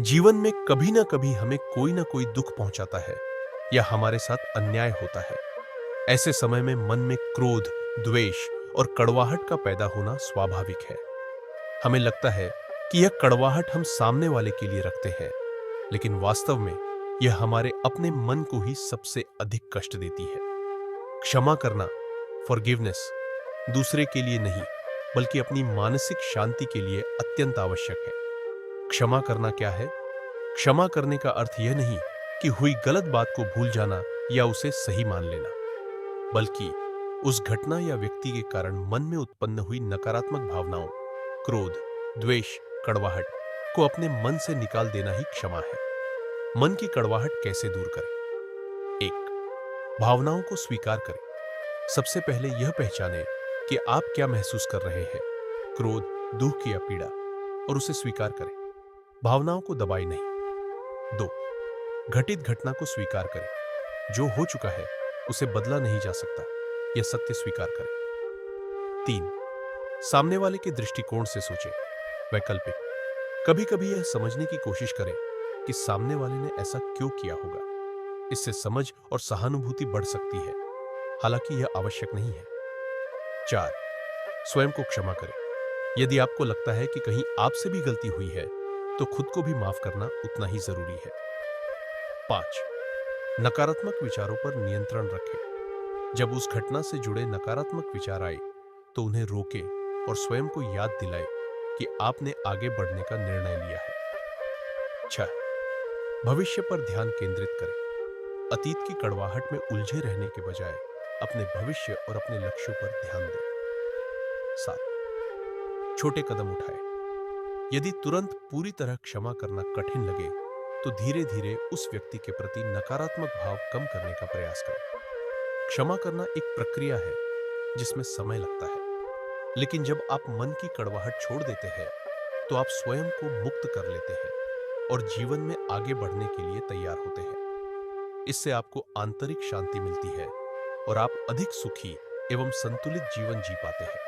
जीवन में कभी ना कभी हमें कोई ना कोई दुख पहुंचाता है या हमारे साथ अन्याय होता है। ऐसे समय में मन में क्रोध, द्वेष और कड़वाहट का पैदा होना स्वाभाविक है। हमें लगता है कि यह कड़वाहट हम सामने वाले के लिए रखते हैं, लेकिन वास्तव में यह हमारे अपने मन को ही सबसे अधिक कष्ट देती है। क्षमा करना, फॉरगिवनेस, दूसरे के लिए नहीं, बल्कि अपनी मानसिक शांति के लिए अत्यंत आवश्यक है। क्षमा करना क्या है? क्षमा करने का अर्थ यह नहीं कि हुई गलत बात को भूल जाना या उसे सही मान लेना, बल्कि उस घटना या व्यक्ति के कारण मन में उत्पन्न हुई नकारात्मक भावनाओं, क्रोध, द्वेष, कड़वाहट को अपने मन से निकाल देना ही क्षमा है। मन की कड़वाहट कैसे दूर करें? एक, भावनाओं को स्वीकार करें। सबसे पहले यह पहचानें कि आप क्या महसूस कर रहे हैं, क्रोध, दुख या पीड़ा, और उसे स्वीकार करें। भावनाओं को दबाए नहीं। 2, घटित घटना को स्वीकार करें। जो हो चुका है उसे बदला नहीं जा सकता, यह सत्य स्वीकार करें। 3, सामने वाले के दृष्टिकोण से सोचें। वैकल्पिक, कभी कभी यह समझने की कोशिश करें कि सामने वाले ने ऐसा क्यों किया होगा। इससे समझ और सहानुभूति बढ़ सकती है, हालांकि यह आवश्यक नहीं है। 4, स्वयं को क्षमा करें। यदि आपको लगता है कि कहीं आपसे भी गलती हुई है, तो खुद को भी माफ करना उतना ही जरूरी है। 5, नकारात्मक विचारों पर नियंत्रण रखें। जब उस घटना से जुड़े नकारात्मक विचार आए, तो उन्हें रोकें और स्वयं को याद दिलाएं कि आपने आगे बढ़ने का निर्णय लिया है। 6, भविष्य पर ध्यान केंद्रित करें। अतीत की कड़वाहट में उलझे रहने के बजाय अपने भविष्य और अपने लक्ष्यों पर ध्यान दें। 7, छोटे कदम उठाएं। यदि तुरंत पूरी तरह क्षमा करना कठिन लगे, तो धीरे धीरे उस व्यक्ति के प्रति नकारात्मक भाव कम करने का प्रयास करें। क्षमा करना एक प्रक्रिया है जिसमें समय लगता है, लेकिन जब आप मन की कड़वाहट छोड़ देते हैं, तो आप स्वयं को मुक्त कर लेते हैं और जीवन में आगे बढ़ने के लिए तैयार होते हैं। इससे आपको आंतरिक शांति मिलती है और आप अधिक सुखी एवं संतुलित जीवन जी पाते हैं।